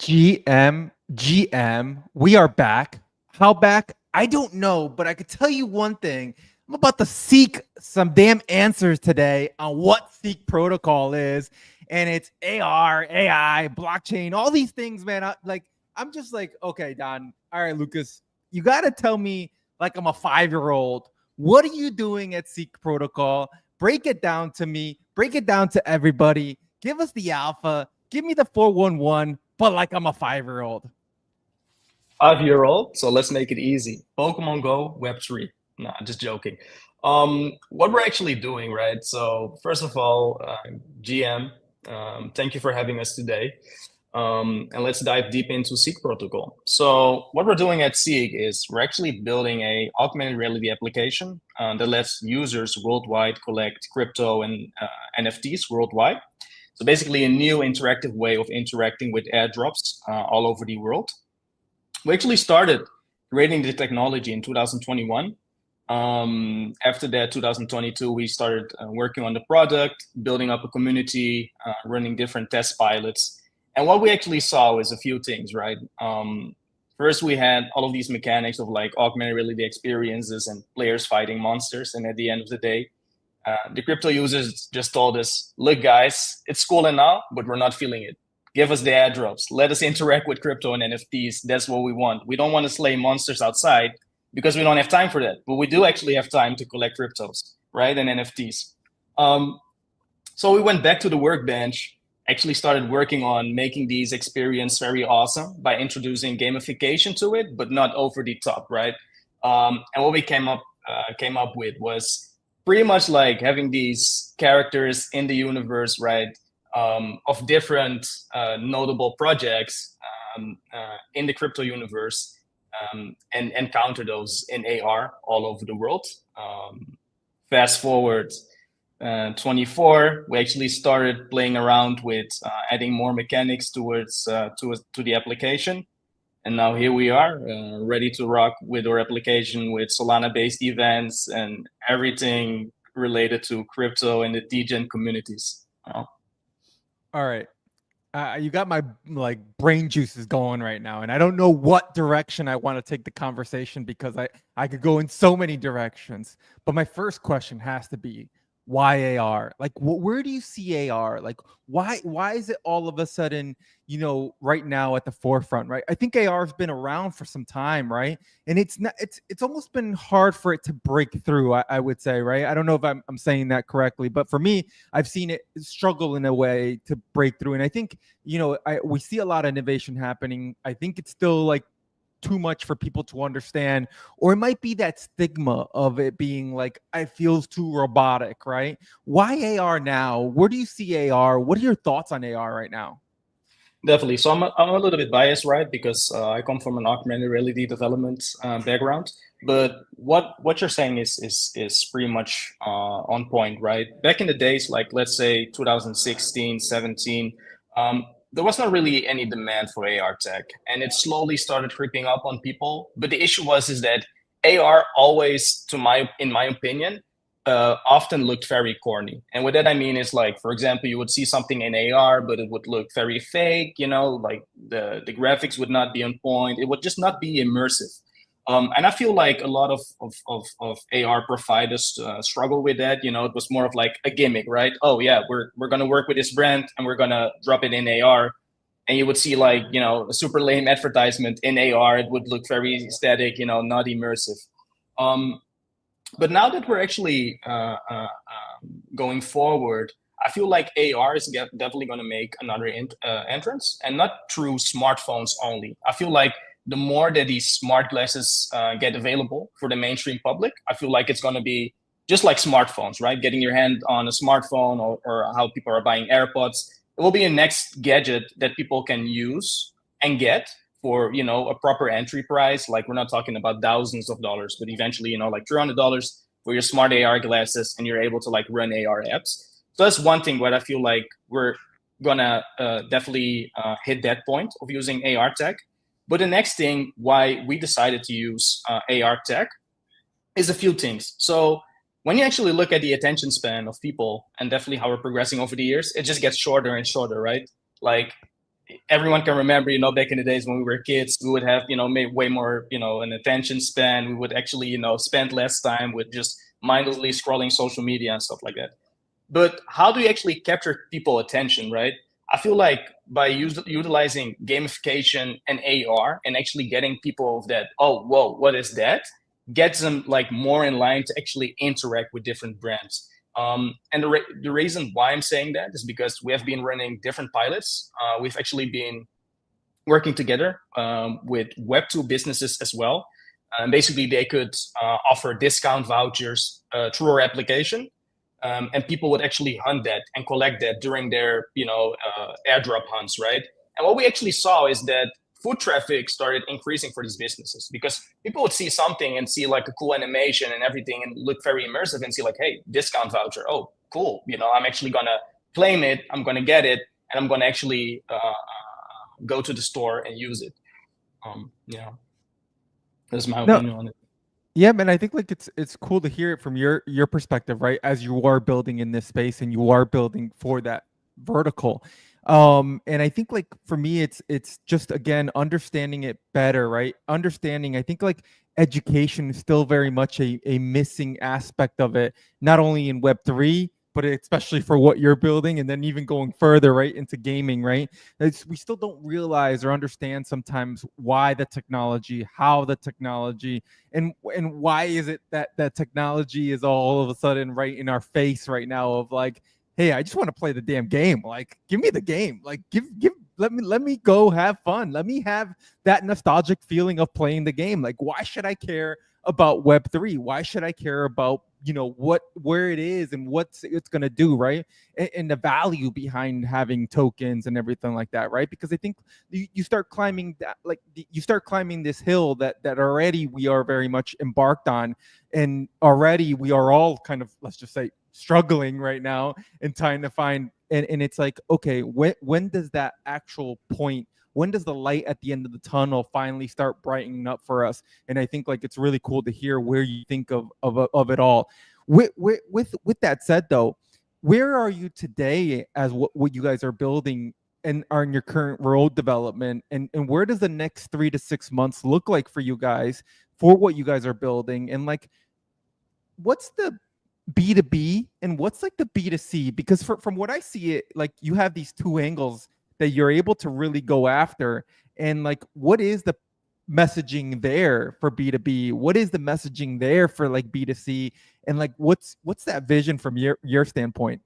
GM, we are back. How back? I don't know, but I could tell you one thing. I'm about to seek some damn answers today on what Seek protocol is, and it's AR, AI, blockchain, all these things, man. I'm just like, okay, Don. All right, Lucas, you got to tell me like I'm a 5-year-old. What are you doing at Seek protocol? Break it down to me. Break it down to everybody. Give us the alpha. Give me the 411, but like I'm a 5-year-old. 5-year-old. So let's make it easy. Pokemon Go, Web3. Nah, just joking. What we're actually doing, right? So first of all, GM, thank you for having us today. And let's dive deep into Seek protocol. So what we're doing at Seek is we're actually building a augmented reality application that lets users worldwide collect crypto and NFTs worldwide. So basically a new interactive way of interacting with airdrops all over the world. We actually started creating the technology in 2021. After that, 2022, we started working on the product, building up a community, running different test pilots. And what we actually saw was a few things, right? First, we had all of these mechanics of like augmented reality experiences and players fighting monsters. And at the end of the day, the crypto users just told us, look, guys, it's cool and all, but we're not feeling it. Give us the airdrops. Let us interact with crypto and NFTs. That's what we want. We don't want to slay monsters outside because we don't have time for that. But we do actually have time to collect cryptos, right? And NFTs. So we went back to the workbench, actually started working on making these experience very awesome by introducing gamification to it, but not over the top, right? And what we came up with was pretty much like having these characters in the universe, right? Of different notable projects in the crypto universe and encounter those in AR all over the world. Fast forward 24, we actually started playing around with adding more mechanics towards to the application. And now here we are, ready to rock with our application with Solana-based events and everything related to crypto and the DGen communities. All right. You got my like brain juices going right now, and I don't know what direction I want to take the conversation because I could go in so many directions. But my first question has to be, why AR? Like, where do you see AR? Like, why is it all of a sudden, right now at the forefront, right? I think AR has been around for some time, right? And it's almost been hard for it to break through, I would say, right? I don't know if I'm saying that correctly, but for me, I've seen it struggle in a way to break through. And I think, we see a lot of innovation happening. I think it's still like too much for people to understand, or it might be that stigma of it being like it feels too robotic, right? Why AR now? Where do you see AR? What are your thoughts on AR right now? Definitely. So I'm a little bit biased, right? Because I come from an augmented reality development background. But what you're saying is pretty much on point, right? Back in the days, like let's say 2016, 17, there was not really any demand for AR tech, and it slowly started creeping up on people. But the issue was is that AR always, in my opinion, often looked very corny. And what that I mean is like, for example, you would see something in AR, but it would look very fake, like the graphics would not be on point. It would just not be immersive. And I feel like a lot of AR providers struggle with that. It was more of like a gimmick, right? Oh yeah, we're gonna work with this brand and we're gonna drop it in AR. And you would see like, a super lame advertisement in AR. It would look very static, not immersive. But now that we're actually going forward, I feel like AR is definitely going to make another entrance, and not through smartphones only. I feel like the more that these smart glasses get available for the mainstream public, I feel like it's going to be just like smartphones, right? Getting your hand on a smartphone, or how people are buying AirPods. It will be a next gadget that people can use and get for a proper entry price. Like we're not talking about thousands of dollars, but eventually like $300 for your smart AR glasses, and you're able to like run AR apps. So that's one thing where I feel like we're gonna definitely hit that point of using AR tech. But the next thing why we decided to use AR tech is a few things. So when you actually look at the attention span of people, and definitely how we're progressing over the years, it just gets shorter and shorter, right? Like everyone can remember, back in the days when we were kids, we would have, made way more, an attention span. We would actually, spend less time with just mindlessly scrolling social media and stuff like that. But how do you actually capture people attention, right? I feel like by utilizing gamification and AR and actually getting people that, oh, whoa, what is that? Gets them like more in line to actually interact with different brands. And the reason why I'm saying that is because we have been running different pilots. We've actually been working together with Web2 businesses as well. Basically, they could offer discount vouchers through our application, and people would actually hunt that and collect that during their airdrop hunts, right? And what we actually saw is that foot traffic started increasing for these businesses because people would see something and see like a cool animation and everything and look very immersive and see like, hey, discount voucher, oh cool, I'm actually gonna claim it, I'm gonna get it, and I'm gonna actually go to the store and use it. Yeah, that's my No, opinion on it. yeah, man, I think like it's cool to hear it from your perspective, right? As you are building in this space and you are building for that vertical. And I think like for me it's just again understanding it better, right? Understanding, I think like education is still very much a missing aspect of it, not only in Web3, but especially for what you're building, and then even going further right into gaming, right? We still don't realize or understand sometimes why the technology, how the technology, and why is it that that technology is all of a sudden right in our face right now of like, hey, I just want to play the damn game, like give me the game, like give let me go have fun, let me have that nostalgic feeling of playing the game. Like why should I care about Web3? Why should I care about what, where it is and what it's going to do, right? And the value behind having tokens and everything like that, right? Because I think you start climbing that, like you start climbing this hill that already we are very much embarked on, and already we are all kind of, let's just say, struggling right now and trying to find, and it's like, okay, when does that actual point, when does the light at the end of the tunnel finally start brightening up for us? And I think like it's really cool to hear where you think of it all. With that said though, where are you today as what you guys are building and are in your current road development, and where does the next 3 to 6 months look like for you guys for what you guys are building, and like what's the B2B and what's like the B2C? Because from what I see it, like you have these two angles that you're able to really go after. And like, what is the messaging there for B2B? What is the messaging there for like B2C? And like, what's that vision from your standpoint?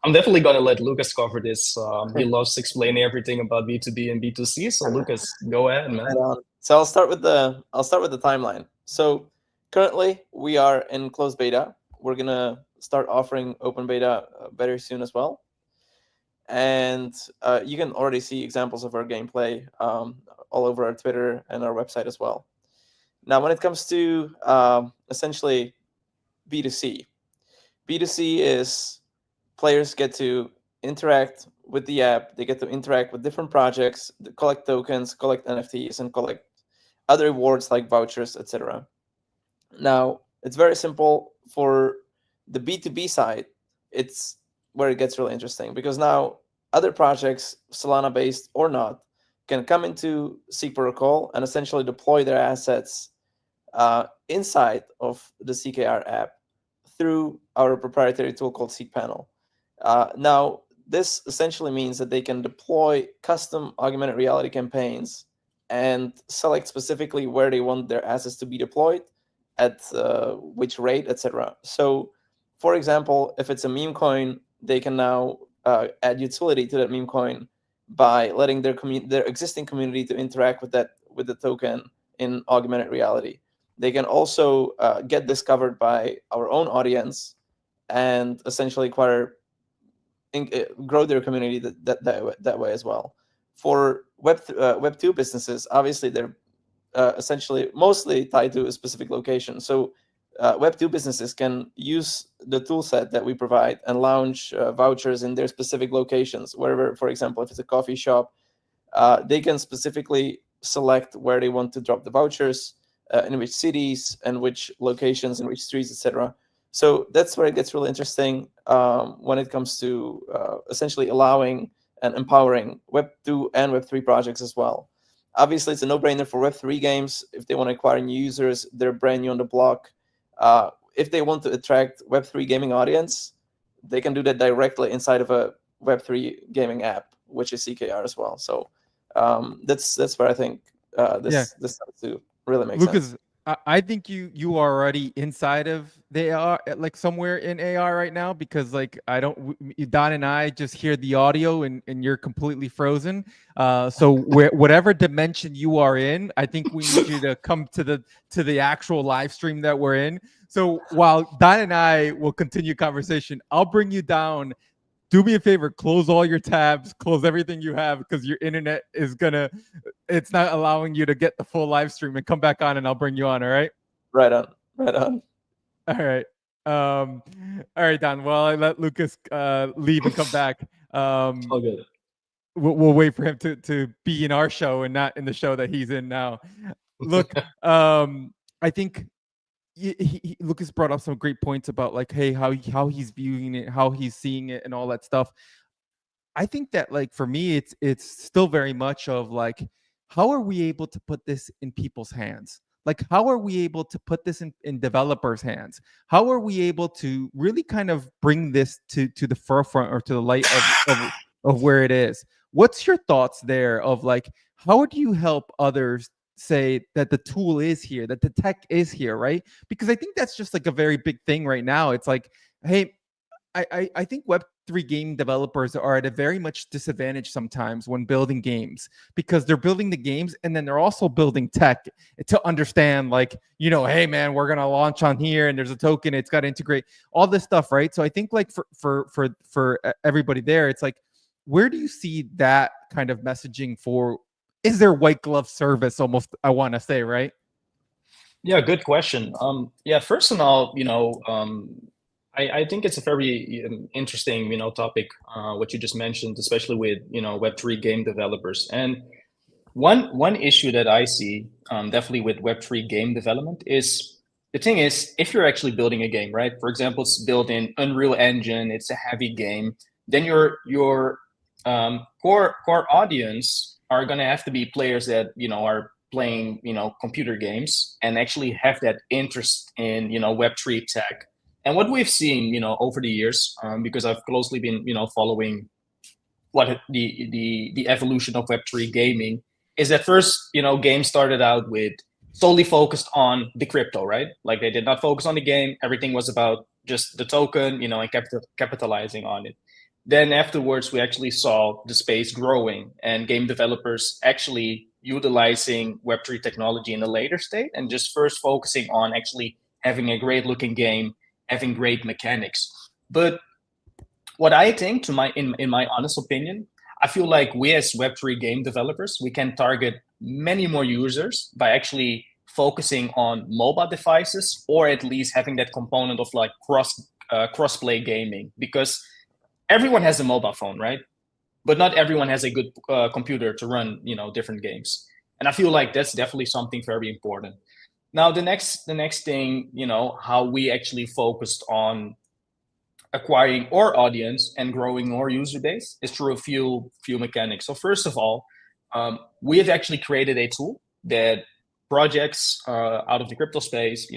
I'm definitely going to let Lucas cover this. He loves explaining everything about B2B and B2C. So Lucas, go ahead, man. Right on. So I'll start with the timeline. So currently we are in closed beta. We're gonna start offering open beta very soon as well. And you can already see examples of our gameplay all over our Twitter and our website as well. Now, when it comes to essentially B2C, B2C is players get to interact with the app. They get to interact with different projects, collect tokens, collect NFTs, and collect other rewards like vouchers, etc. Now, it's very simple. For the B2B side, it's where it gets really interesting, because now other projects, Solana based or not, can come into Seek Protocol and essentially deploy their assets inside of the CKR app through our proprietary tool called Seek Panel. Now, this essentially means that they can deploy custom augmented reality campaigns and select specifically where they want their assets to be deployed, at which rate, etc. So, for example, if it's a meme coin, they can now add utility to that meme coin by letting their existing community to interact with the token in augmented reality. They can also get discovered by our own audience and essentially grow their community that way as well. For Web2 businesses, obviously they're essentially mostly tied to a specific location. So Web2 businesses can use the tool set that we provide and launch vouchers in their specific locations. Wherever, for example, if it's a coffee shop, they can specifically select where they want to drop the vouchers, in which cities and which locations and which streets, etc. So that's where it gets really interesting when it comes to essentially allowing and empowering Web 2 and Web 3 projects as well. Obviously, it's a no-brainer for Web 3 games. If they want to acquire new users, they're brand new on the block. If they want to attract Web 3 gaming audience, they can do that directly inside of a Web 3 gaming app, which is CKR as well. So that's where I think this starts to really make Lucas, sense. I think you are already inside of the AR, like somewhere in AR right now, because like Don and I just hear the audio and you're completely frozen. So whatever dimension you are in, I think we need you to come to the actual live stream that we're in. So while Don and I will continue conversation, I'll bring you down. Do me a favor, close all your tabs, close everything you have, because your internet it's not allowing you to get the full live stream, and come back on and I'll bring you on. All right. Right on. All right. All right, Don. Well, I let Lucas leave and come back. All good. We'll wait for him to be in our show and not in the show that he's in now. Look, I think Lucas brought up some great points about like, hey, how he's viewing it, how he's seeing it, and all that stuff. I think that like for me, it's still very much of like, how are we able to put this in people's hands? Like, how are we able to put this in developers' hands? How are we able to really kind of bring this to the forefront or to the light of where it is? What's your thoughts there of like, how do you help others say that the tool is here, that the tech is here, right? Because I think that's just like a very big thing right now. It's like, hey, I think Web3 game developers are at a very much disadvantage sometimes when building games, because they're building the games and then they're also building tech to understand, like, you know, hey man, we're gonna launch on here and there's a token, it's got to integrate all this stuff, right? So I think like for everybody there, it's like, where do you see that kind of messaging for? Is there white glove service almost, I want to say, right? Yeah, good question. Yeah, first of all, I think it's a very interesting, topic, what you just mentioned, especially with, Web3 game developers. And one issue that I see, definitely with Web3 game development is, the thing is, if you're actually building a game, right? For example, it's built in Unreal Engine, it's a heavy game, then your core audience are going to have to be players that, are playing, computer games and actually have that interest in, Web3 tech. And what we've seen, over the years, because I've closely been, following what the evolution of Web3 gaming, is that first, games started out with solely focused on the crypto, right? Like they did not focus on the game. Everything was about just the token, and capitalizing on it. Then afterwards, we actually saw the space growing and game developers actually utilizing Web3 technology in a later state, and just first focusing on actually having a great looking game, having great mechanics. But what I think, in my honest opinion, I feel like we as Web3 game developers, we can target many more users by actually focusing on mobile devices, or at least having that component of like cross-play gaming, because everyone has a mobile phone, right? But not everyone has a good computer to run, different games. And I feel like that's definitely something very important. Now, the next thing, how we actually focused on acquiring our audience and growing our user base is through a few mechanics. So first of all, we have actually created a tool that projects out of the crypto space,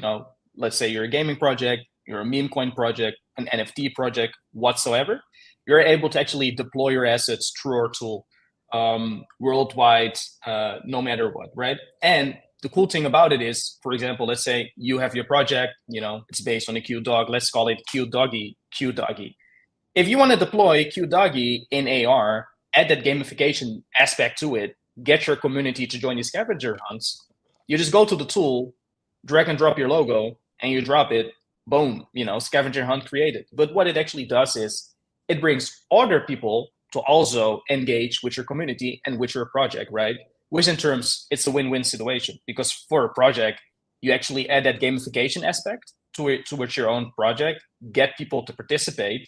let's say you're a gaming project, you're a meme coin project, an NFT project, whatsoever, you're able to actually deploy your assets through our tool worldwide, no matter what, right? And the cool thing about it is, for example, let's say you have your project, it's based on a QDog. Let's call it QDoggy. If you want to deploy QDoggy in AR, add that gamification aspect to it, get your community to join the scavenger hunts, you just go to the tool, drag and drop your logo, and you drop it, boom, scavenger hunt created. But what it actually does is it brings other people to also engage with your community and with your project, right? Which in terms, it's a win-win situation, because for a project, you actually add that gamification aspect towards your own project, get people to participate.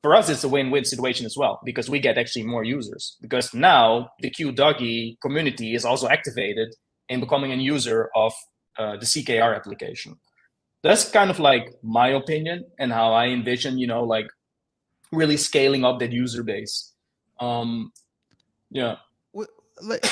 For us, it's a win-win situation as well, because we get actually more users, because now the QDoggy community is also activated in becoming a user of the CKR application. That's kind of like my opinion and how I envision, like really scaling up that user base. Yeah. Like,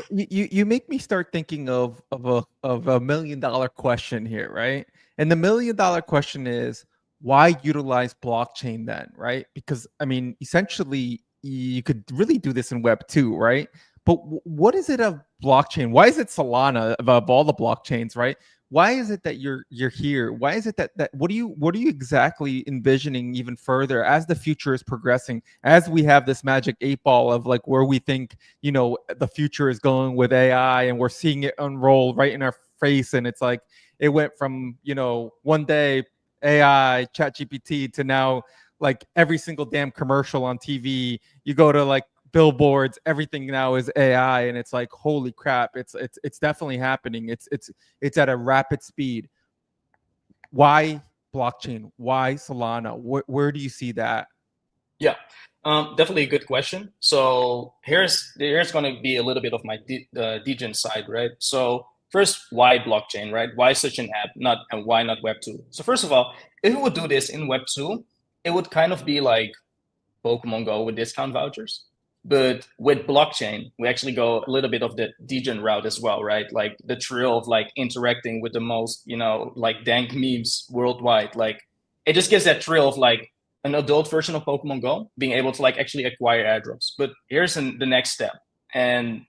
you make me start thinking of a $1 million question here, right? And the $1 million question is, why utilize blockchain then, right? Because I mean, essentially, you could really do this in Web 2, right? But what is it of blockchain? Why is it Solana of all the blockchains, right? Why is it that you're here? Why is it that what are you exactly envisioning even further as the future is progressing, as we have this magic 8 ball of like where we think, you know, the future is going with AI, and we're seeing it unroll right in our face, and it's like it went from, you know, one day AI chat GPT to now like every single damn commercial on TV, you go to like billboards, everything now is AI, and it's like holy crap, it's definitely happening. It's at a rapid speed. Why blockchain? Why Solana? Where do you see that? Yeah, definitely a good question. So here's going to be a little bit of my degen side, right? So first, why blockchain, right? Why such an app? Not and why not Web 2? So first of all, if we would do this in Web 2, it would kind of be like Pokemon Go with discount vouchers. But with blockchain, we actually go a little bit of the degen route as well, right? Like the thrill of like interacting with the most, you know, like dank memes worldwide. Like it just gives that thrill of like an adult version of Pokemon Go, being able to like actually acquire airdrops. But here's the next step. And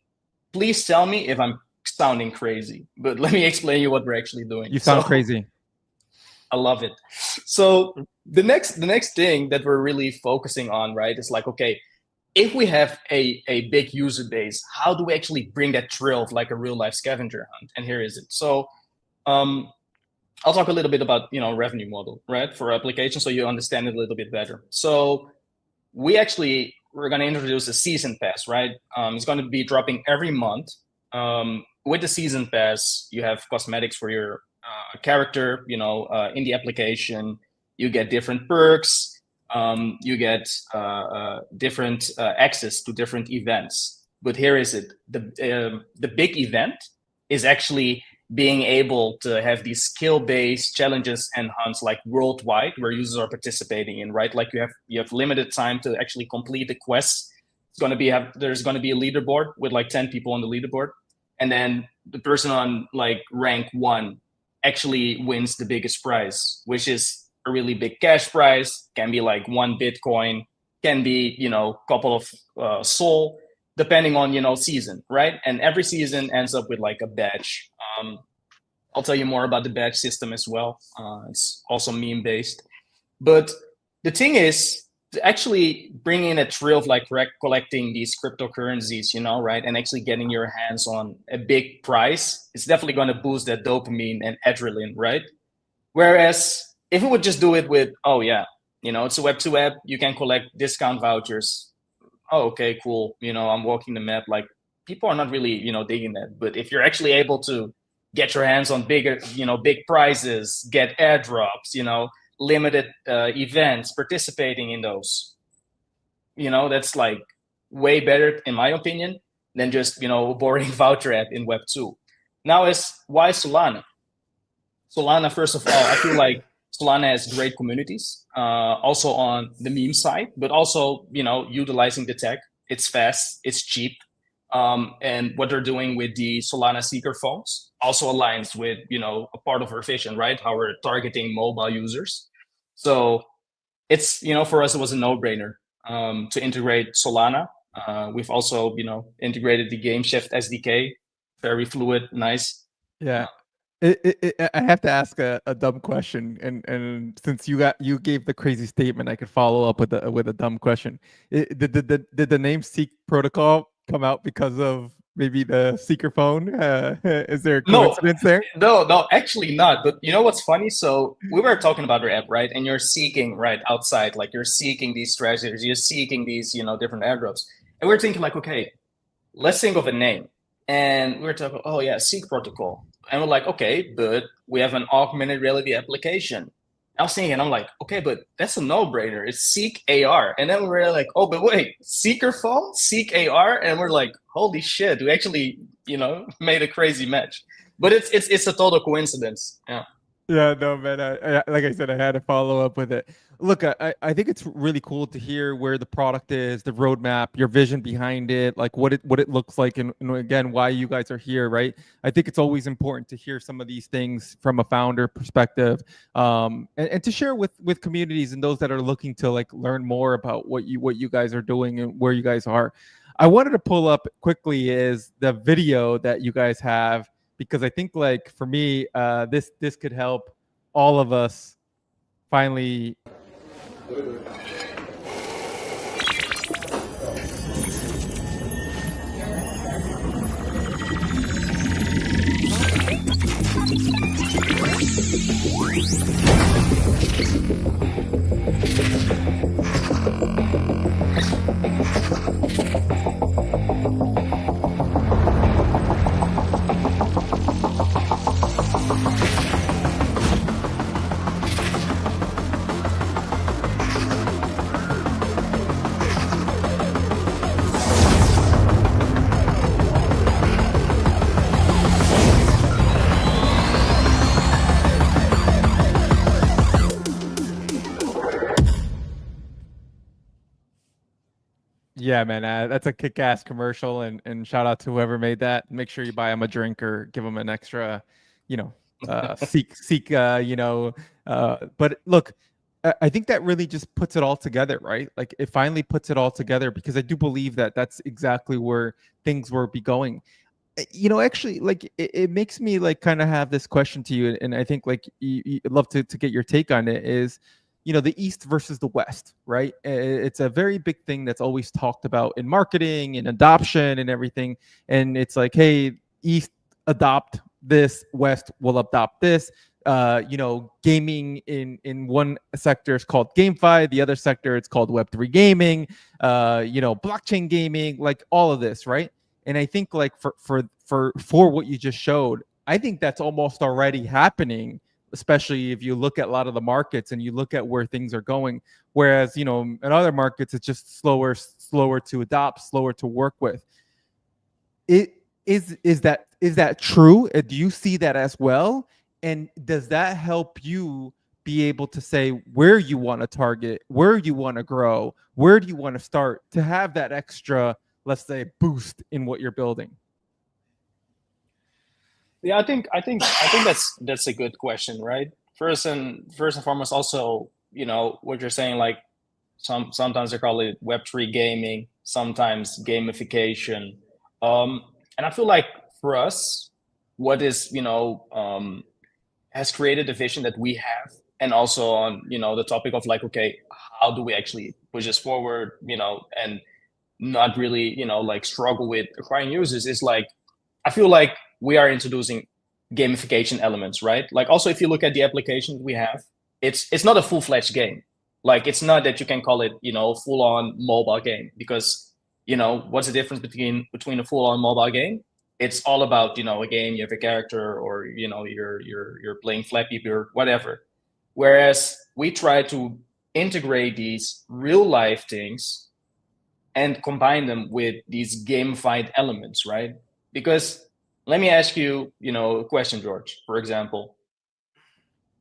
please tell me if I'm sounding crazy, but let me explain you what we're actually doing. You sound crazy. I love it. So the next thing that we're really focusing on, right, is like, okay, if we have a big user base, how do we actually bring that thrill of like a real life scavenger hunt? And here is it. So I'll talk a little bit about, you know, revenue model, right, for application, so you understand it a little bit better. So we're going to introduce a season pass, right? It's going to be dropping every month. With the season pass, you have cosmetics for your character, you know, in the application. You get different perks. You get different access to different events. But here is it: the big event is actually being able to have these skill-based challenges and hunts like worldwide, where users are participating in, right? Like you have limited time to actually complete the quests. There's going to be a leaderboard with like 10 people on the leaderboard, and then the person on like rank 1 actually wins the biggest prize, which is a really big cash prize. Can be like 1 Bitcoin, can be, you know, a couple of Sol, depending on, you know, season, right? And every season ends up with like a badge. I'll tell you more about the badge system as well. It's also meme based. But the thing is, to actually bring in a thrill of like collecting these cryptocurrencies, you know, right, and actually getting your hands on a big prize, it's definitely going to boost that dopamine and adrenaline, right? Whereas if we would just do it with, oh yeah, you know, it's a Web2 app, you can collect discount vouchers. Oh, okay, cool. You know, I'm walking the map. Like people are not really, you know, digging that. But if you're actually able to get your hands on bigger, you know, big prizes, get airdrops, you know, limited events, participating in those, you know, that's like way better, in my opinion, than just, you know, a boring voucher app in Web 2. Now is why Solana? Solana, first of all, I feel like Solana has great communities, also on the meme side, but also, you know, utilizing the tech. It's fast, it's cheap. And what they're doing with the Solana Seeker phones also aligns with, you know, a part of our vision, right? How we're targeting mobile users. So it's, you know, for us, it was a no-brainer to integrate Solana. We've also, you know, integrated the GameShift SDK, very fluid, nice. Yeah. I have to ask a dumb question, and since you gave the crazy statement, I could follow up with a dumb question. Did the name Seek Protocol come out because of maybe the Seeker phone? Is there a coincidence there? No, actually not. But you know what's funny? So we were talking about our app, right? And you're seeking right outside, like you're seeking these treasures, you're seeking these, you know, different airdrops, and we're thinking like, okay, let's think of a name. And we were talking, oh yeah, Seek Protocol. And we're like, okay, but we have an augmented reality application. I was thinking, I'm like, okay, but that's a no-brainer. It's Seek AR. And then we were like, oh, but wait, Seeker phone, Seek AR, and we're like, holy shit, we actually, you know, made a crazy match. But it's a total coincidence. Yeah. Yeah, no, man. Like I said, I had to follow up with it. Look, I think it's really cool to hear where the product is, the roadmap, your vision behind it, like what it looks like, and again, why you guys are here, right? I think it's always important to hear some of these things from a founder perspective, and to share with communities and those that are looking to like learn more about what you guys are doing and where you guys are. I wanted to pull up quickly is the video that you guys have because I think like for me, this could help all of us finally. Yeah, man, that's a kick-ass commercial, and shout out to whoever made that. Make sure you buy him a drink or give him an extra, you know, seek, But look, I think that really just puts it all together, right? Like it finally puts it all together because I do believe that that's exactly where things will be going. Actually, like it makes me like kind of have this question to you, and I think like I'd love to get your take on it. Is the East versus the West, right? It's a very big thing that's always talked about in marketing and adoption and everything. And it's like, hey, East adopt this, West will adopt this. Gaming in one sector is called GameFi, the other sector it's called Web3 gaming. Blockchain gaming, like all of this, right? And I think like for what you just showed, I think that's almost already happening, especially if you look at a lot of the markets and you look at where things are going. Whereas, in other markets, it's just slower to adopt, slower to work with. Is that true? Do you see that as well? And does that help you be able to say where you want to target, where you want to grow, where do you want to start to have that extra, let's say, boost in what you're building? Yeah, I think that's a good question, right? First and foremost, also, what you're saying, like sometimes they call it Web3 gaming, sometimes gamification. And I feel like for us, what is, has created the vision that we have, and also on, the topic of like, okay, how do we actually push this forward, and not really, like struggle with acquiring users is like, I feel like we are introducing gamification elements, right? Like also, if you look at the application we have, it's not a full-fledged game. Like it's not that you can call it, full-on mobile game, because what's the difference between a full-on mobile game? It's all about, a game, you have a character, or you're playing Flappy Bird, whatever. Whereas we try to integrate these real life things and combine them with these gamified elements, right? Because let me ask you, a question, George. For example,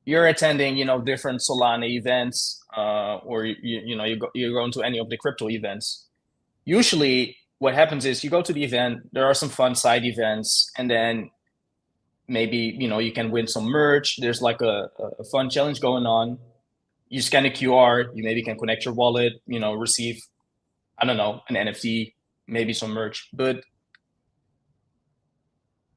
you're attending, different Solana events, or you're going to any of the crypto events. Usually, what happens is you go to the event. There are some fun side events, and then maybe you can win some merch. There's like a fun challenge going on. You scan a QR. You maybe can connect your wallet. Receive, I don't know, an NFT, maybe some merch. But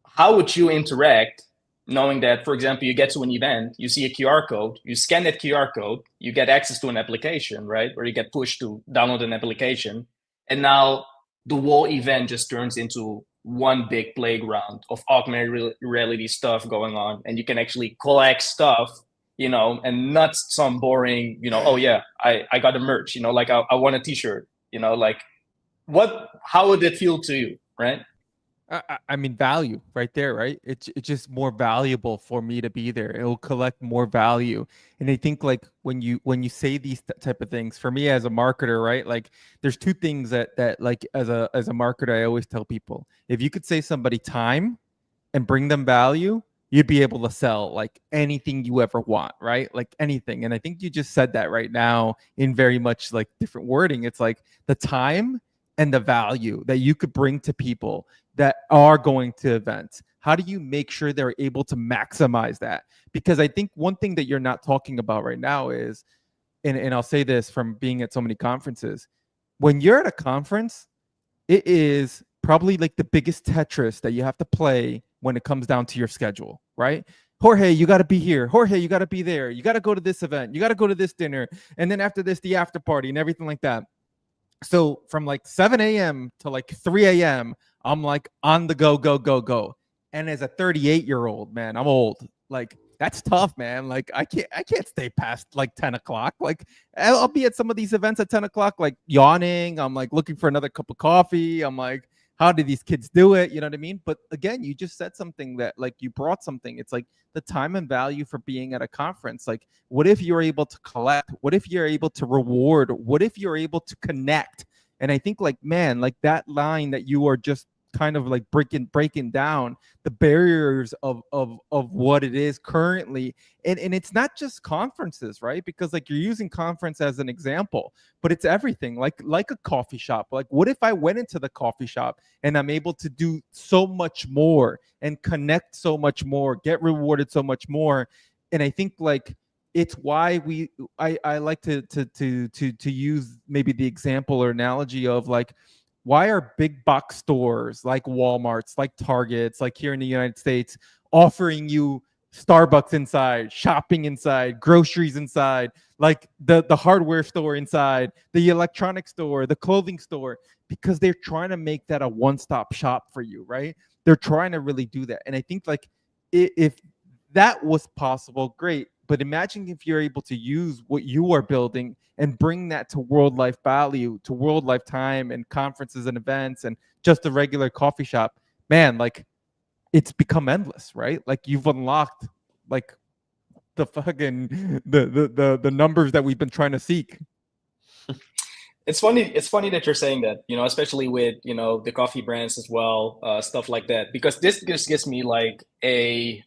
how would you interact knowing that, for example, you get to an event, you see a QR code, you scan that QR code, you get access to an application, right? Or you get pushed to download an application. And now the whole event just turns into one big playground of augmented reality stuff going on. And you can actually collect stuff, and not some boring, oh yeah, I got a merch, like I want a t-shirt, like how would it feel to you, right? I mean, value right there, right? It's just more valuable for me to be there. It'll collect more value, and I think like when you say these type of things, for me as a marketer, right? Like, there's two things that like as a marketer, I always tell people: if you could save somebody time and bring them value, you'd be able to sell like anything you ever want, right? Like anything. And I think you just said that right now in very much like different wording. It's like the time and the value that you could bring to people that are going to events. How do you make sure they're able to maximize that? Because I think one thing that you're not talking about right now is, and I'll say this from being at so many conferences, when you're at a conference, it is probably like the biggest Tetris that you have to play when it comes down to your schedule, right? Jorge, you got to be here. Jorge, you got to be there. You got to go to this event. You got to go to this dinner. And then after this, the after party and everything like that. So from like 7 a.m. to like 3 a.m., I'm like on the go, go, go, go. And as a 38-year-old, man, I'm old. Like that's tough, man. Like I can't stay past like 10 o'clock. Like I'll be at some of these events at 10 o'clock, like yawning. I'm like looking for another cup of coffee. I'm like, how do these kids do it? You know what I mean? But again, you just said something that like you brought something. It's like the time and value for being at a conference. Like, what if you're able to collect? What if you're able to reward? What if you're able to connect? And I think like, man, like that line that you are just kind of like breaking down the barriers of what it is currently. And it's not just conferences, right? Because like you're using conference as an example, but it's everything, like a coffee shop. Like what if I went into the coffee shop and I'm able to do so much more and connect so much more, get rewarded so much more? And I think like it's why I like to use maybe the example or analogy of like, why are big box stores like Walmart's, like Target's, like here in the United States, offering you Starbucks inside, shopping inside, groceries inside, like the hardware store inside, the electronic store, the clothing store? Because they're trying to make that a one-stop shop for you, right? They're trying to really do that. And I think like if that was possible, great. But imagine if you're able to use what you are building and bring that to world life value, to world lifetime and conferences and events and just a regular coffee shop. Man, like it's become endless, right? Like you've unlocked like the fucking the numbers that we've been trying to seek. It's funny. It's funny that you're saying that, especially with, the coffee brands as well, stuff like that, because this just gives me like a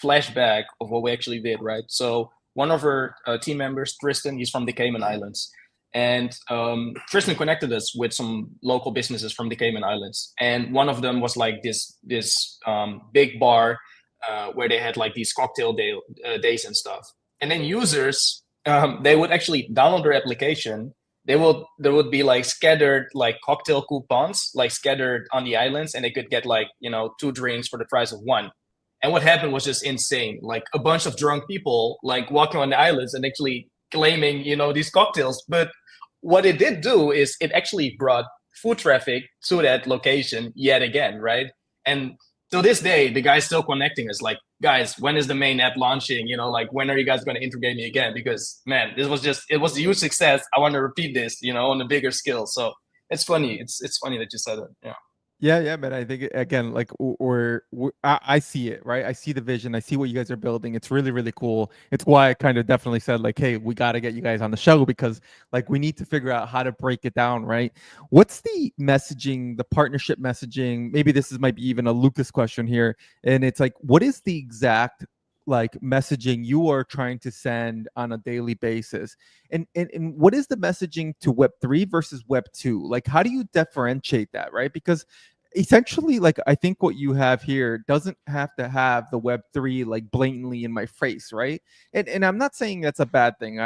flashback of what we actually did, right? So one of our team members, Tristan, he's from the Cayman Islands. And Tristan connected us with some local businesses from the Cayman Islands. And one of them was like this big bar where they had like these cocktail days and stuff. And then users, they would actually download their application. There would be like scattered like cocktail coupons like scattered on the islands, and they could get like 2 drinks for the price of 1. And what happened was just insane. Like a bunch of drunk people like walking on the islands and actually claiming these cocktails. But what it did do is it actually brought foot traffic to that location yet again, right? And to this day, the guy's still connecting us like, guys, when is the main app launching? Like, when are you guys going to integrate me again? Because man, it was a huge success. I want to repeat this, on a bigger scale. So it's funny. It's funny that you said it. Yeah. Yeah, man. I think again, like, I see it, right? I see the vision. I see what you guys are building. It's really, really cool. It's why I kind of definitely said like, hey, we got to get you guys on the show, because like we need to figure out how to break it down, right? What's the messaging, the partnership messaging? Maybe might be even a Lucas question here, and it's like, what is the exact like messaging you are trying to send on a daily basis, and what is the messaging to Web3 versus Web2? Like, how do you differentiate that, right? Because essentially, like, I think what you have here doesn't have to have the Web3 like blatantly in my face, right? And I'm not saying that's a bad thing.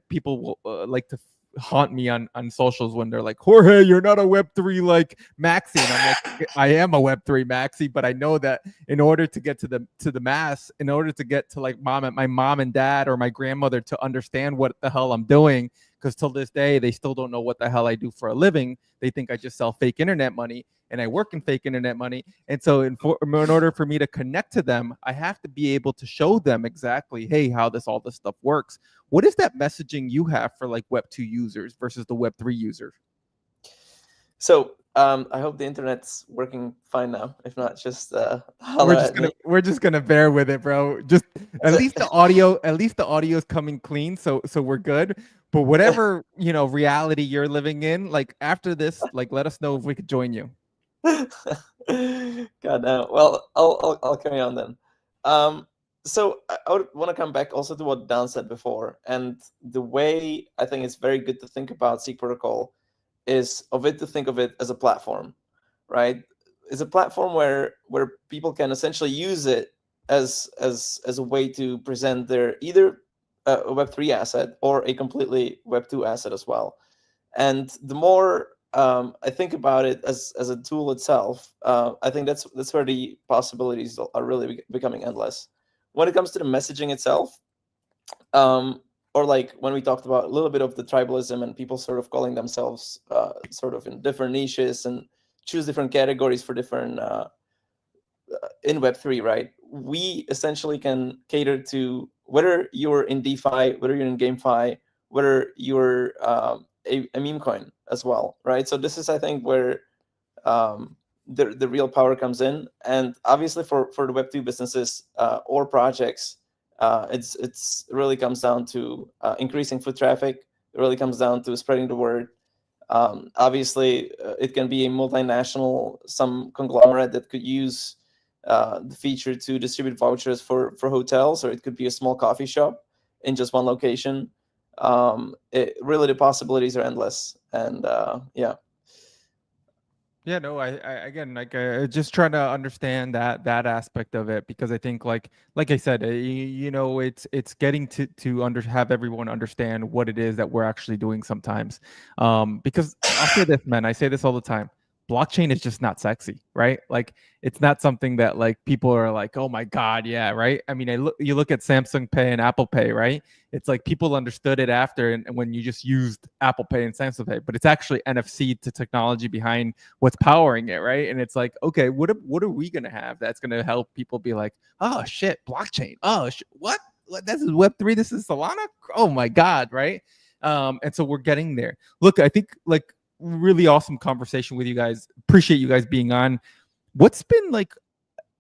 People will like to haunt me on socials when they're like, Jorge, you're not a Web3 like maxi. And I'm like, I am a Web3 maxi, but I know that in order to get to the mass, in order to get to like my mom and dad or my grandmother to understand what the hell I'm doing, because till this day they still don't know what the hell I do for a living. They think I just sell fake internet money, and I work in fake internet money. And so in order for me to connect to them, I have to be able to show them exactly, hey, how all this stuff works. What is that messaging you have for like Web2 users versus the Web3 users? So I hope the internet's working fine now. If not, just we're just gonna bear with it, bro. Just at least the audio is coming clean, so we're good. But whatever reality you're living in, like after this, like let us know if we could join you. God no. Well, I'll carry on then. So I would want to come back also to what Dan said before, and the way I think it's very good to think about Seek Protocol is to think of it as a platform, right? It's a platform where people can essentially use it as a way to present their either a Web3 asset or a completely Web2 asset as well. And the more I think about it as a tool itself, I think that's where the possibilities are really becoming endless. When it comes to the messaging itself, or like when we talked about a little bit of the tribalism and people sort of calling themselves sort of in different niches and choose different categories for different in Web3, right? We essentially can cater to whether you're in DeFi, whether you're in GameFi, whether you're a meme coin as well, right? So this is, I think, where the real power comes in. And obviously for the Web2 businesses or projects, it really comes down to increasing foot traffic. It really comes down to spreading the word. Obviously, it can be a multinational, some conglomerate that could use the feature to distribute vouchers for hotels, or it could be a small coffee shop in just one location. Really, the possibilities are endless, and yeah. Yeah, no, I again, like, just trying to understand that aspect of it, because I think, like I said, you know, it's getting to have everyone understand what it is that we're actually doing sometimes. Because I'll say this, man, I say this all the time. Blockchain is just not sexy, right? Like, it's not something that, like, people are like, oh my God, yeah, right? I mean, you look at Samsung Pay and Apple Pay, right? It's like people understood it after, and when you just used Apple Pay and Samsung Pay, but it's actually NFC to technology behind what's powering it, right? And it's like, okay, what are we gonna have that's gonna help people be like, oh shit, blockchain, oh what? This is Web3, this is Solana, oh my God, right? And so we're getting there. Look, I think, like, really awesome conversation with you guys. Appreciate you guys being on. What's been, like,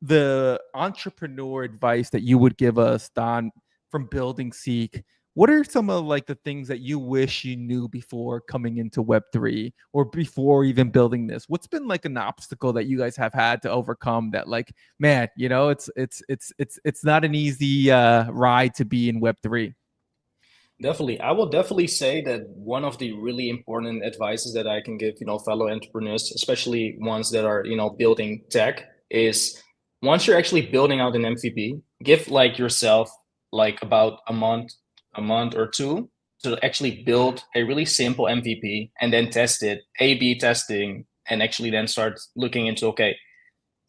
the entrepreneur advice that you would give us, Don, from building Seek? What are some of, like, the things that you wish you knew before coming into Web3 or before even building this? What's been, like, an obstacle that you guys have had to overcome that, like, man, you know, it's not an easy ride to be in Web3? Definitely. I will definitely say that one of the really important advices that I can give, fellow entrepreneurs, especially ones that are, building tech, is once you're actually building out an MVP, give like yourself like about a month or two to actually build a really simple MVP and then test it, A/B testing, and actually then start looking into, okay,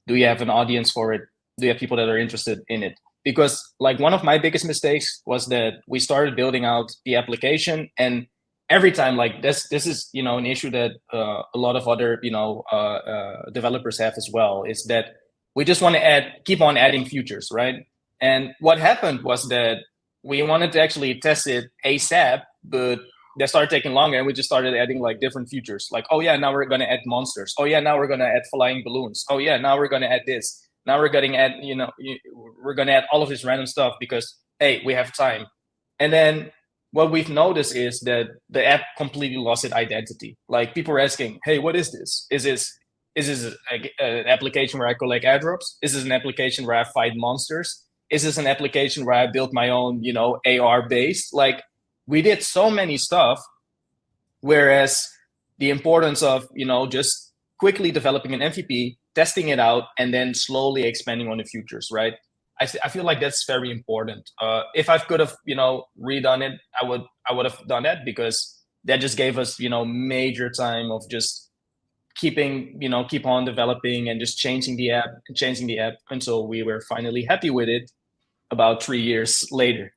do you have an audience for it? Do you have people that are interested in it? Because like one of my biggest mistakes was that we started building out the application, and every time, like this is an issue that a lot of other developers have as well, is that we just want to keep on adding features, right? And what happened was that we wanted to actually test it ASAP, but that started taking longer, and we just started adding like different features. Like, oh yeah, now we're gonna add monsters. Oh yeah, now we're gonna add flying balloons. Oh yeah, now we're gonna add this. Now we're gonna add, we're gonna add all of this random stuff because hey, we have time. And then what we've noticed is that the app completely lost its identity. Like people are asking, hey, what is this? Is this an application where I collect airdrops? Is this an application where I fight monsters? Is this an application where I build my own, AR base? Like we did so many stuff, whereas the importance of just quickly developing an MVP, testing it out, and then slowly expanding on the futures, right? I feel like that's very important. If I could have redone it, I would have done that, because that just gave us major time of just keep on developing and just changing the app until we were finally happy with it about 3 years later.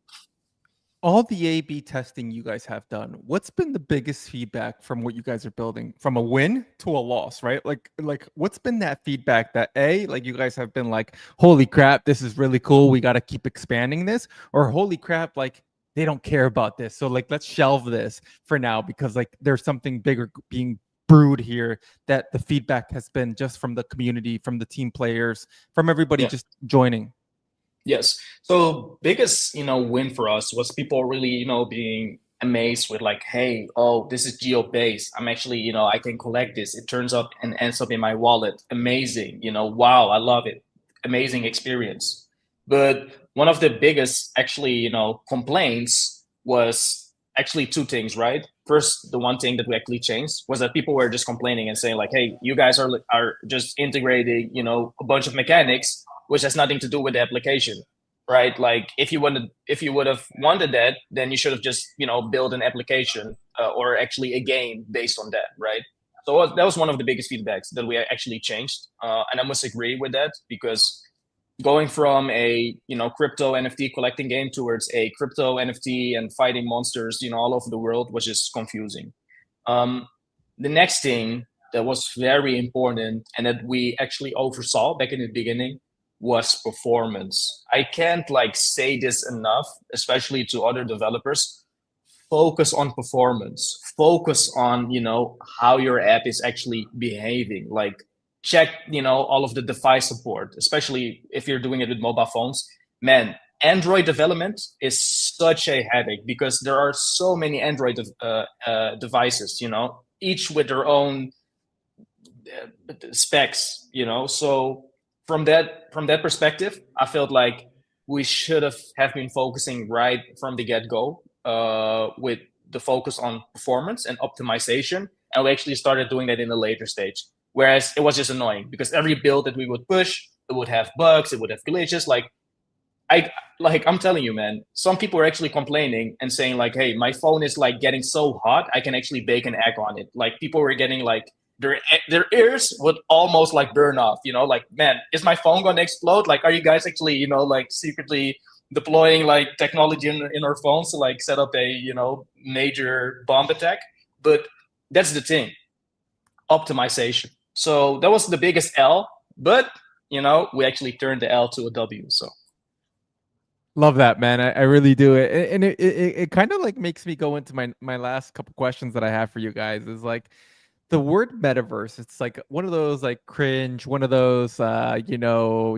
All the A/B testing you guys have done, what's been the biggest feedback from what you guys are building, from a win to a loss, right? Like what's been that feedback that like you guys have been like, holy crap, this is really cool, we got to keep expanding this, or holy crap, like they don't care about this, so like let's shelve this for now because like there's something bigger being brewed here, that the feedback has been just from the community, from the team players, from everybody just joining? Yes. So biggest, win for us was people really, being amazed with like, hey, oh, this is geo-based. I'm actually, I can collect this. It turns up and ends up in my wallet. Amazing. Wow, I love it. Amazing experience. But one of the biggest actually, complaints was actually two things, right? First, the one thing that we actually changed was that people were just complaining and saying like, "Hey, you guys are just integrating, a bunch of mechanics, which has nothing to do with the application." Right? Like if you would have wanted that, then you should have just, build an application or actually a game based on that, right? So that was one of the biggest feedbacks that we actually changed, and I must agree with that because going from a crypto NFT collecting game towards a crypto NFT and fighting monsters all over the world was just confusing. Um, the next thing that was very important and that we actually oversaw back in the beginning was performance. I can't like say this enough, especially to other developers. Focus on performance. Focus on how your app is actually behaving. Like check all of the device support, especially if you're doing it with mobile phones. Man, Android development is such a headache because there are so many Android devices, each with their own specs, So from that perspective, I felt like we should have been focusing right from the get-go with the focus on performance and optimization, and we actually started doing that in a later stage. Whereas it was just annoying because every build that we would push, it would have bugs, it would have glitches. I'm telling you, man, some people were actually complaining and saying like, "Hey, my phone is like getting so hot, I can actually bake an egg on it." Like people were getting like their ears would almost like burn off. Like, man, is my phone gonna explode? Like, are you guys actually like secretly deploying like technology in our phones to like set up a major bomb attack? But that's the thing, optimization. So that was the biggest L, but we actually turned the L to a W. So. Love that, man. I really do it. And it kind of like makes me go into my last couple questions that I have for you guys is like the word metaverse. It's like one of those like cringe, one of those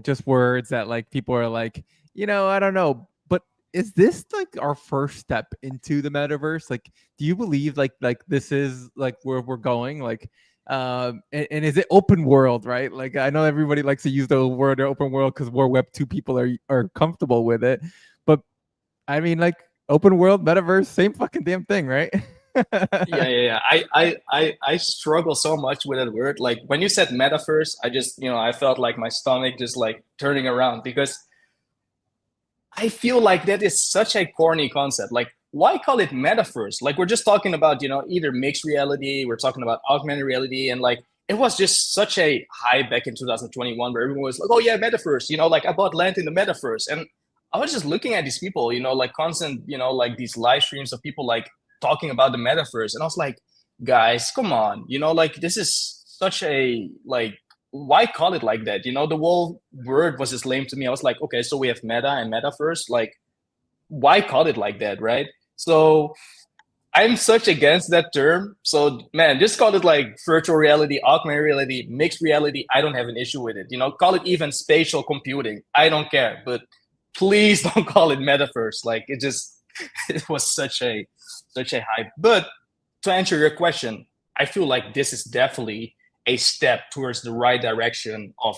just words that like people are like, I don't know. But is this like our first step into the metaverse? Like, do you believe like this is like where we're going? Like and is it open world, right? Like I know everybody likes to use the word open world because more web 2 people are comfortable with it, but I mean like open world metaverse, same fucking damn thing, right? Yeah. I struggle so much with that word. Like when you said metaverse, I just I felt like my stomach just like turning around because I feel like that is such a corny concept. Like, why call it metaverse? Like, we're just talking about, either mixed reality, we're talking about augmented reality, and like, it was just such a hype back in 2021 where everyone was like, oh yeah, metaverse, like I bought land in the metaverse. And I was just looking at these people, like constant, like these live streams of people like talking about the metaverse. And I was like, guys, come on, like this is such a like why call it like that? The whole word was just lame to me. I was like, okay, so we have meta and metaverse. Like, why call it like that, right? So I'm such against that term. So man, just call it like virtual reality, augmented reality, mixed reality. I don't have an issue with it. Call it even spatial computing. I don't care. But please don't call it metaverse. Like it was such a hype. But to answer your question, I feel like this is definitely a step towards the right direction of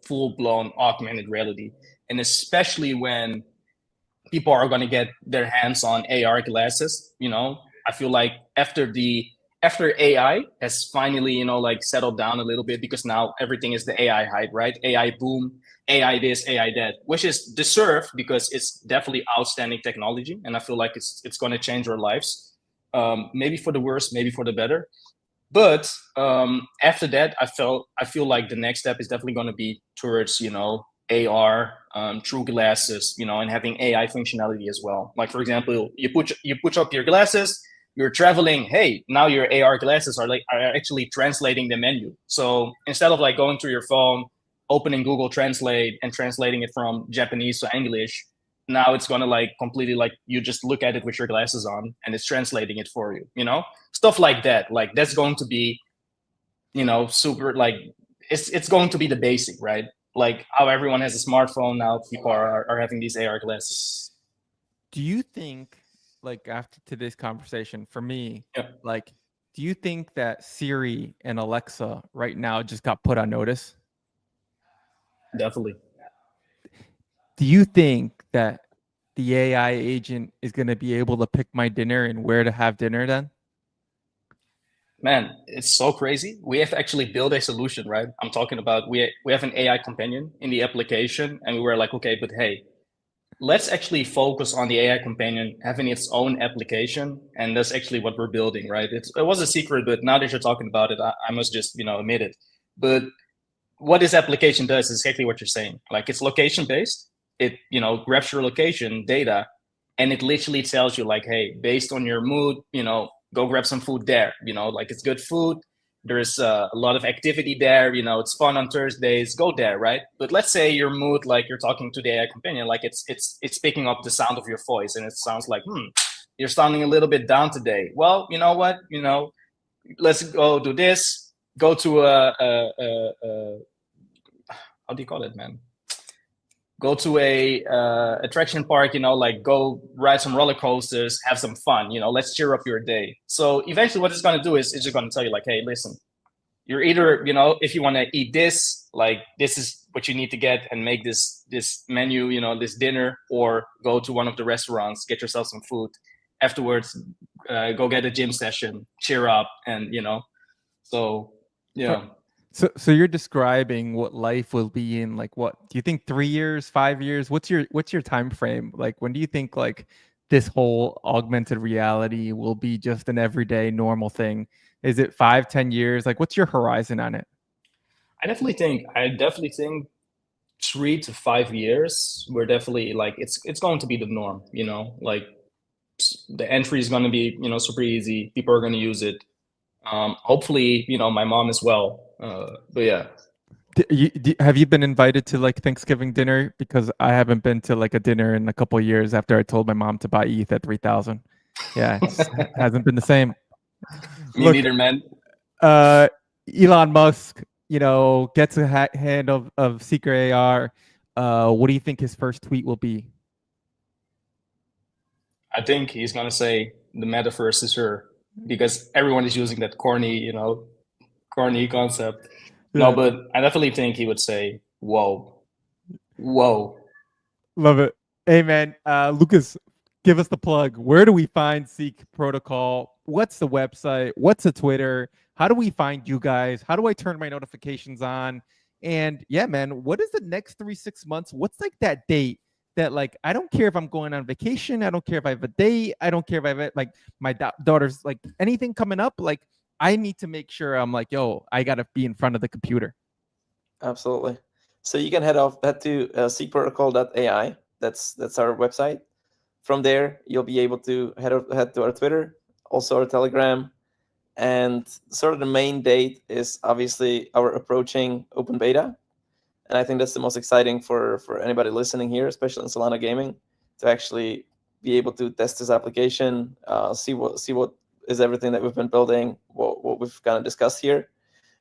full blown augmented reality, and especially when people are going to get their hands on AR glasses. I feel like after AI has finally like settled down a little bit because now everything is the AI hype, right? AI boom, AI this, AI that, which is deserved because it's definitely outstanding technology, and I feel like it's going to change our lives, maybe for the worse, maybe for the better. But after that, I feel like the next step is definitely going to be towards AR, true glasses, and having AI functionality as well. Like for example, you put up your glasses, you're traveling. Hey, now your AR glasses are actually translating the menu. So instead of like going to your phone, opening Google Translate and translating it from Japanese to English, now it's gonna like completely like you just look at it with your glasses on and it's translating it for you. Stuff like that. Like that's going to be super like it's going to be the basic, right? Like how everyone has a smartphone now, people are having these AR glasses. Do you think, like after today's conversation, for me, like, do you think that Siri and Alexa right now just got put on notice? Definitely. do you think that the AI agent is going to be able to pick my dinner and where to have dinner then? Man, it's so crazy. We have actually built a solution, right? I'm talking about we have an AI companion in the application, and we were like, okay, but hey, let's actually focus on the AI companion having its own application, and that's actually what we're building, right? It was a secret, but now that you're talking about it, I must just admit it. But what this application does is exactly what you're saying. Like it's location based. It grabs your location data, and it literally tells you like, hey, based on your mood, go grab some food there. Like it's good food. There's a lot of activity there. It's fun on Thursdays. Go there, right? But let's say your mood, like you're talking to the AI companion, like it's picking up the sound of your voice, and it sounds like, you're sounding a little bit down today. Well, you know what? Let's go do this. Go to a how do you call it, man? Go to a attraction park, like go ride some roller coasters, have some fun, let's cheer up your day. So eventually what it's going to do is it's just going to tell you like, hey, listen, you're either, if you want to eat this, like this is what you need to get and make this menu, this dinner, or go to one of the restaurants, get yourself some food. Afterwards, go get a gym session, cheer up, and so yeah. So you're describing what life will be in, like, what do you think, 3 years, 5 years? What's your time frame? Like, when do you think like this whole augmented reality will be just an everyday normal thing? Is it 5, 10 years? Like, what's your horizon on it? I definitely think 3 to 5 years, we're definitely like it's going to be the norm, like the entry is going to be super easy. People are going to use it. Hopefully, my mom as well. But yeah. Have you been invited to like Thanksgiving dinner? Because I haven't been to like a dinner in a couple of years after I told my mom to buy ETH at 3,000. Yeah, it just hasn't been the same. Me neither, man. Elon Musk, gets a hand of Secret AR. What do you think his first tweet will be? I think he's gonna say the metaverse is here because everyone is using that corny concept. Yeah. No, but I definitely think he would say, "Whoa, whoa." Love it. Hey, man, Lucas, give us the plug. Where do we find Seek Protocol? What's the website? What's the Twitter? How do we find you guys? How do I turn my notifications on? And yeah, man, what is the next 3-6 months? What's like that date that, like, I don't care if I'm going on vacation. I don't care if I have a date. I don't care if I have like my daughter's like anything coming up. Like, I need to make sure I'm like, yo, I got to be in front of the computer. Absolutely. So you can head to seekprotocol.ai. That's our website. From there, you'll be able to head to our Twitter, also our Telegram, and sort of the main date is obviously our approaching open beta, and I think that's the most exciting for anybody listening here, especially in Solana gaming, to actually be able to test this application, see what is everything that we've been building, what we've kind of discussed here.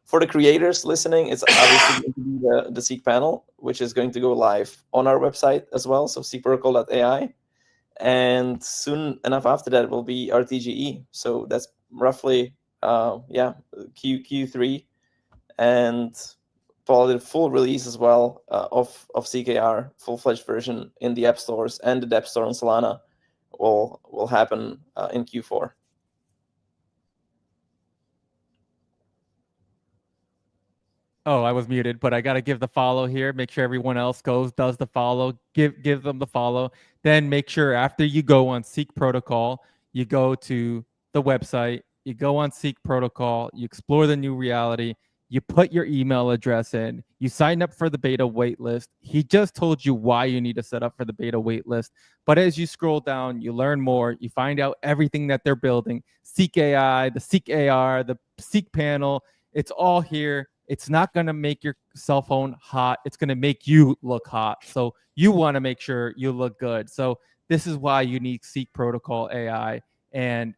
For the creators listening, it's obviously going to be the Seek panel, which is going to go live on our website as well, so seekprotocol.ai. And soon enough after that will be our TGE. So that's roughly Q3, and probably the full release as well of CKR, full-fledged version in the app stores and the Dep store on Solana will happen in Q4. Oh, I was muted, but I got to give the follow here. Make sure everyone else does the follow. Give them the follow. Then make sure after you go on Seek Protocol, you go to the website, you go on Seek Protocol, you explore the new reality, you put your email address in, you sign up for the beta waitlist. He just told you why you need to set up for the beta waitlist. But as you scroll down, you learn more, you find out everything that they're building. Seek AI, the Seek AR, the Seek panel, it's all here. It's not going to make your cell phone hot. It's going to make you look hot. So you want to make sure you look good. So this is why you need Seek Protocol AI. And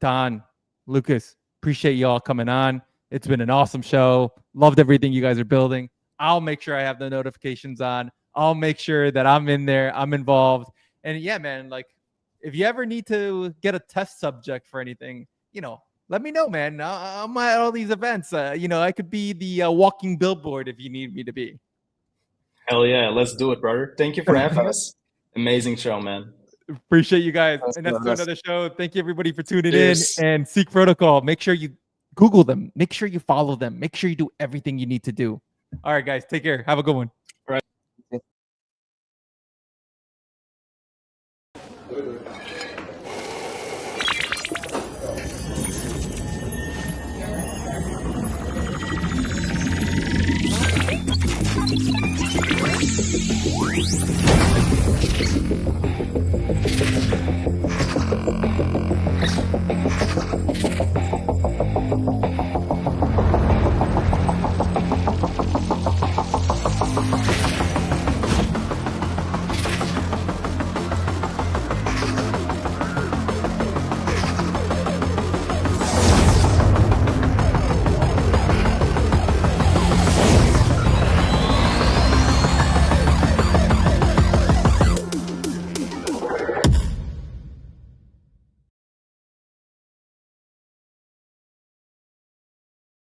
Don, Lucas, appreciate you all coming on. It's been an awesome show. Loved everything you guys are building. I'll make sure I have the notifications on. I'll make sure that I'm in there. I'm involved. And yeah, man, like if you ever need to get a test subject for anything, let me know, man. I'm at all these events. I could be the walking billboard if you need me to be. Hell yeah, let's do it, brother. Thank you for having us. Amazing show, man. Appreciate you guys. That's And that's nice. another show. Thank you everybody for tuning Cheers. in. And Seek Protocol. Make sure you Google them. Make sure you follow them. Make sure you do everything you need to do. All right, guys. Take care. Have a good one.